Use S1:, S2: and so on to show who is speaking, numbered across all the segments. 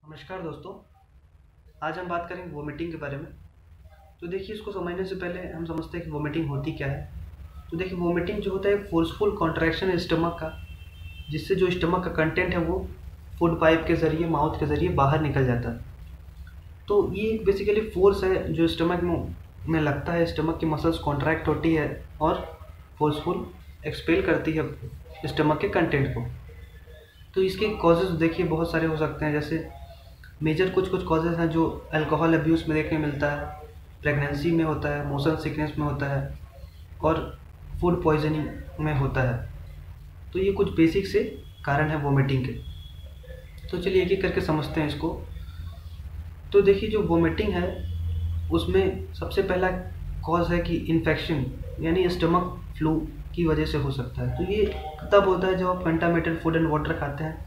S1: नमस्कार दोस्तों। आज हम बात करेंगे वोमिटिंग के बारे में। तो देखिए, इसको समझने से पहले हम समझते हैं कि वोमिटिंग होती क्या है। तो देखिए, वोमिटिंग जो होता है फोर्सफुल कॉन्ट्रैक्शन है स्टमक का, जिससे जो स्टमक का कंटेंट है वो फूड पाइप के ज़रिए, माउथ के ज़रिए बाहर निकल जाता है। तो ये एक बेसिकली फोर्स है जो स्टमक में लगता है। स्टमक की मसल्स कॉन्ट्रैक्ट होती है और फोर्सफुल एक्सपेल करती है स्टमक के कंटेंट को। तो इसके कॉजेज़ देखिए बहुत सारे हो सकते हैं। जैसे मेजर कुछ कॉजेज़ हैं जो अल्कोहल अब्यूज़ में देखने मिलता है, प्रेगनेंसी में होता है, मोशन सिकनेस में होता है और फूड पॉइजनिंग में होता है। तो ये कुछ बेसिक से कारण है वोमिटिंग के। तो चलिए एक एक करके समझते हैं इसको। तो देखिए, जो वोमिटिंग है उसमें सबसे पहला कॉज है कि इन्फेक्शन, यानी स्टमक फ्लू की वजह से हो सकता है। तो ये तब होता है जब आप कंटामिनेटेड फूड एंड वाटर खाते हैं,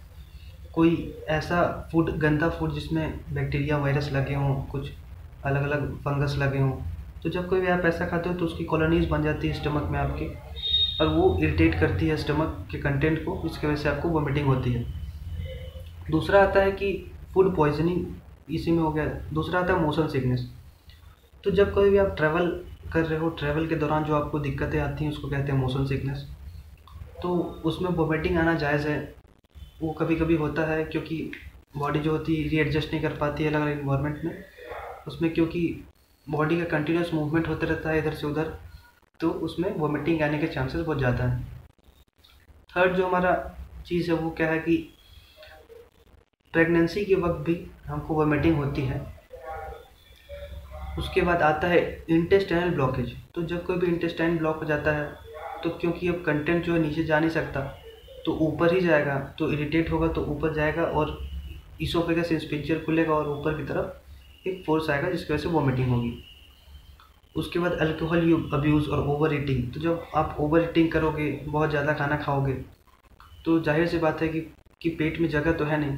S1: कोई ऐसा फूड, गंदा फूड जिसमें बैक्टीरिया वायरस लगे हों, कुछ अलग अलग फंगस लगे हों। तो जब कोई भी आप ऐसा खाते हो तो उसकी कॉलोनीज बन जाती है स्टमक में आपके, और वो इरिटेट करती है स्टमक के कंटेंट को, इसकी वजह से आपको वोमिटिंग होती है। दूसरा आता है कि फूड पॉइजनिंग, इसी में हो गया। दूसरा आता है मोशन सिकनेस। तो जब कोई भी आप ट्रैवल कर रहे हो, ट्रैवल के दौरान जो आपको दिक्कतें आती हैं उसको कहते हैं मोशन सिकनेस। तो उसमें वोमिटिंग आना जायज़ है। वो कभी कभी होता है क्योंकि बॉडी जो होती है रीएडजस्ट नहीं कर पाती है अलग अलग इन्वायरमेंट में। उसमें क्योंकि बॉडी का कंटिन्यूस मूवमेंट होता रहता है इधर से उधर, तो उसमें वोमिटिंग आने के चांसेस बहुत ज़्यादा हैं। थर्ड जो हमारा चीज़ है वो क्या है कि प्रेगनेंसी के वक्त भी हमको वोमिटिंग होती है। उसके बाद आता है इंटेस्टाइनल ब्लॉकेज। तो जब कोई भी इंटेस्टाइन ब्लॉक हो जाता है तो क्योंकि अब कंटेंट जो है नीचे जा नहीं सकता तो ऊपर ही जाएगा, तो इरिटेट होगा तो ऊपर जाएगा और इसोफेगस स्पिंचर खुलेगा और ऊपर की तरफ एक फोर्स आएगा जिसकी वजह से वोमिटिंग होगी। उसके बाद अल्कोहल अब्यूज़ और ओवर ईटिंग। तो जब आप ओवर ईटिंग करोगे, बहुत ज़्यादा खाना खाओगे, तो जाहिर सी बात है कि पेट में जगह तो है नहीं,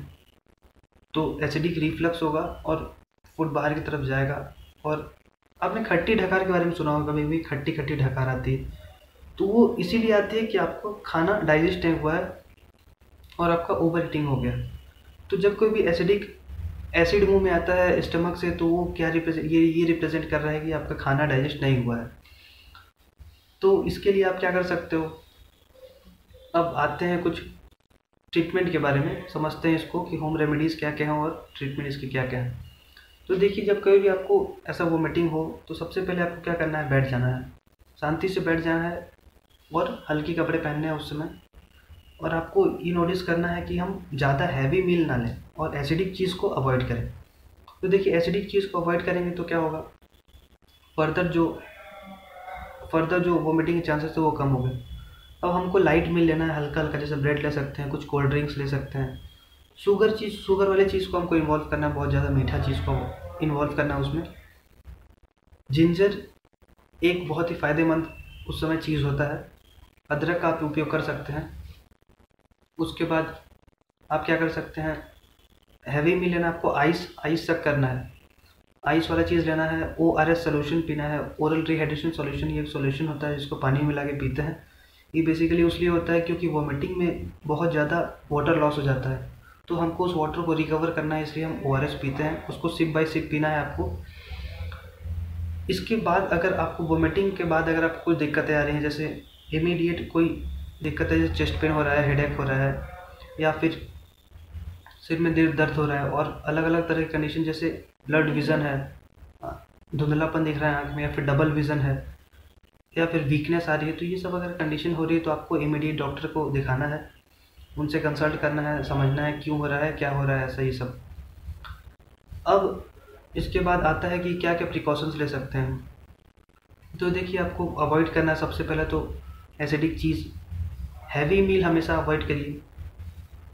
S1: तो एसिडिक रिफ्लक्स होगा और फूड बाहर की तरफ जाएगा। और आपने खट्टी ढकार के बारे में सुना होगा, कभी भी खट्टी खट्टी ढकार आती है, तो वो इसीलिए आती है कि आपको खाना डाइजेस्ट नहीं हुआ है और आपका ओवर ईटिंग हो गया। तो जब कोई भी एसिडिक एसिड मुंह में आता है स्टमक से, तो वो क्या रिप्रेजेंट, ये रिप्रेजेंट कर रहा है कि आपका खाना डाइजेस्ट नहीं हुआ है। तो इसके लिए आप क्या कर सकते हो। अब आते हैं कुछ ट्रीटमेंट के बारे में, समझते हैं इसको कि होम रेमेडीज़ क्या क्या हैं और ट्रीटमेंट इसके क्या क्या है। तो देखिए, जब कभी भी आपको ऐसा वोमिटिंग हो तो सबसे पहले आपको क्या करना है, बैठ जाना है, शांति से बैठ जाना है और हल्के कपड़े पहनने हैं उस समय। और आपको ये नोटिस करना है कि हम ज़्यादा हैवी मील ना लें और एसिडिक चीज़ को अवॉइड करें। तो देखिए, एसिडिक चीज़ को अवॉइड करेंगे तो क्या होगा, फर्दर जो वोमिटिंग के चांसेस थे वो कम हो गए। अब हमको लाइट मील लेना है, हल्का हल्का, जैसे ब्रेड ले सकते हैं, कुछ कोल्ड ड्रिंक्स ले सकते हैं। शुगर वाले चीज़ को हमको इन्वॉल्व करना है, बहुत ज़्यादा मीठा चीज़ को इन्वॉल्व करना है उसमें। जिंजर एक बहुत ही फ़ायदेमंद उस समय चीज़ होता है। अदरक का आप उपयोग कर सकते हैं। उसके बाद आप क्या कर सकते हैं, हैवी मील लेना, आपको आइस तक करना है, आइस वाला चीज़ लेना है। ORS सोल्यूशन पीना है, ओरल रिहाइड्रेशन सोल्यूशन। ये एक सोल्यूशन होता है जिसको पानी में मिला के पीते हैं। ये बेसिकली उसलिए होता है क्योंकि वोमिटिंग में बहुत ज़्यादा वाटर लॉस हो जाता है, तो हमको उस वाटर को रिकवर करना है, इसलिए हम ORS पीते हैं। उसको सिप बाय सिप पीना है आपको। इसके बाद अगर आपको वोमिटिंग के बाद अगर आपको कोई दिक्कतें आ रही हैं, जैसे इमीडिएट कोई दिक्कत है, जैसे चेस्ट पेन हो रहा है, हेडेक हो रहा है, या फिर सिर में दर्द हो रहा है, और अलग अलग तरह की कंडीशन, जैसे ब्लड विज़न है, धुंधलापन दिख रहा है आँख में, या फिर डबल विज़न है, या फिर वीकनेस आ रही है, तो ये सब अगर कंडीशन हो रही है तो आपको इमीडिएट डॉक्टर को दिखाना है, उनसे कंसल्ट करना है, समझना है क्यों हो रहा है, क्या हो रहा है, ऐसा ये सब। अब इसके बाद आता है कि क्या क्या प्रिकॉशंस ले सकते हैं। तो देखिए, आपको अवॉइड करना है सबसे पहले तो एसिडिक चीज़, हैवी मील हमेशा अवॉइड करिए।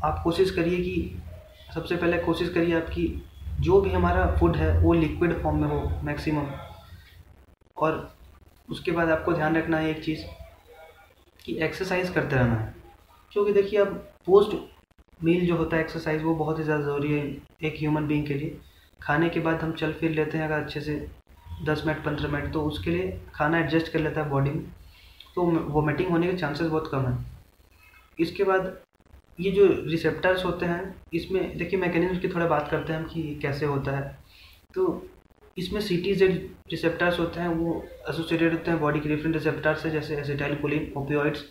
S1: आप कोशिश करिए कि सबसे पहले कोशिश करिए आपकी जो भी हमारा फूड है वो लिक्विड फॉर्म में हो मैक्सिमम। और उसके बाद आपको ध्यान रखना है एक चीज़ कि एक्सरसाइज करते रहना है, क्योंकि देखिए अब पोस्ट मील जो होता है एक्सरसाइज, वो बहुत ही ज़्यादा ज़रूरी है एक ह्यूमन बीइंग के लिए। खाने के बाद हम चल फिर लेते हैं अगर अच्छे से 10 मिनट 15 मिनट, तो उसके लिए खाना एडजस्ट कर लेता है बॉडी में, तो वोमिटिंग होने के चांसेस बहुत कम है। इसके बाद ये जो रिसेप्टर्स होते हैं, इसमें देखिए मैकेनिज्म की थोड़ा बात करते हैं हम कि कैसे होता है। तो इसमें CTZ रिसेप्टर्स होते हैं, वो एसोसिएटेड होते हैं बॉडी के डिफरेंट रिसेप्टर से, जैसे एसिटाइलकोलिन, ओपियोइड्स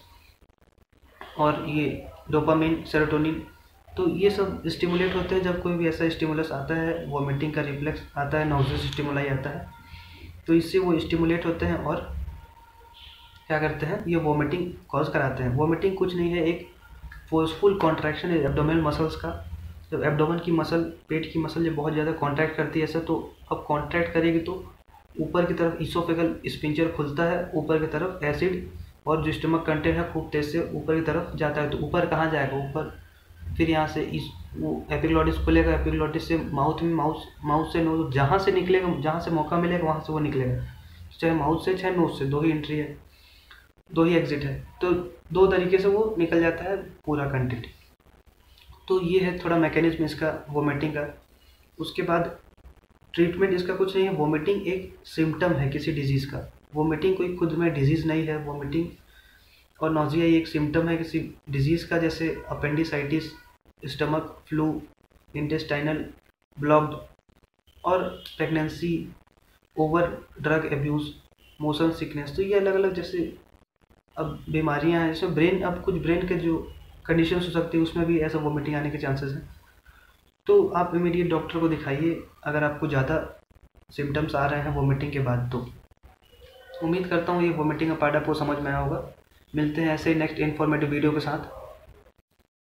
S1: और ये डोपामिन, सेरोटोनिन। तो ये सब स्टिमुलेट होते हैं जब कोई भी ऐसा स्टिमुलस आता है, वॉमिटिंग का रिफ्लेक्स आता है, नॉजियस स्टिमुलाई आता है, तो इससे वो स्टिमुलेट होते हैं और क्या करते हैं, ये वॉमिटिंग कॉज कराते हैं। वॉमिटिंग कुछ नहीं है, एक फोर्सफुल कॉन्ट्रैक्शन है एब्डोमिनल मसल्स का। जब एब्डोमेन की मसल, पेट की मसल जब बहुत ज़्यादा कॉन्ट्रैक्ट करती है ऐसा, तो अब कॉन्ट्रैक्ट करेगी तो ऊपर की तरफ इसोफेगल स्पिंचर खुलता है, ऊपर की तरफ एसिड और जो स्टमक कंटेंट है खूब तेज से ऊपर की तरफ जाता है। तो ऊपर कहाँ जाएगा, ऊपर फिर यहाँ से इस वो एपिग्लॉटिस खुलेगा, एपिग्लॉटिस से माउथ में, माउथ से नोज, जहाँ से निकलेगा, जहाँ से मौका मिलेगा वहाँ से वो निकलेगा, चाहे माउथ से चाहे नोज से, दो ही एंट्री है, दो ही एग्जिट है, तो दो तरीके से वो निकल जाता है पूरा कंटेंट। तो ये है थोड़ा मैकेनिज्म इसका वोमिटिंग का। उसके बाद ट्रीटमेंट इसका कुछ नहीं है, वोमिटिंग एक सिम्टम है किसी डिजीज़ का, वोमिटिंग कोई खुद में डिजीज़ नहीं है। वोमिटिंग और नोजिया एक सिम्टम है किसी डिजीज़ का, जैसे appendicitis, stomach flu, intestinal blocked और pregnancy, over drug abuse, motion sickness. तो ये अलग अलग जैसे अब बीमारियां हैं, इसमें ब्रेन, अब कुछ ब्रेन के जो कंडीशंस हो सकती है उसमें भी ऐसा वोमिटिंग आने के चांसेस हैं। तो आप इमीडिएट डॉक्टर को दिखाइए अगर आपको ज़्यादा सिम्टम्स आ रहे हैं वोमिटिंग के बाद। तो उम्मीद करता हूँ ये वोमिटिंग का पार्ट आपको समझ में आया होगा। मिलते हैं ऐसे नेक्स्ट इन्फॉर्मेटिव वीडियो के साथ।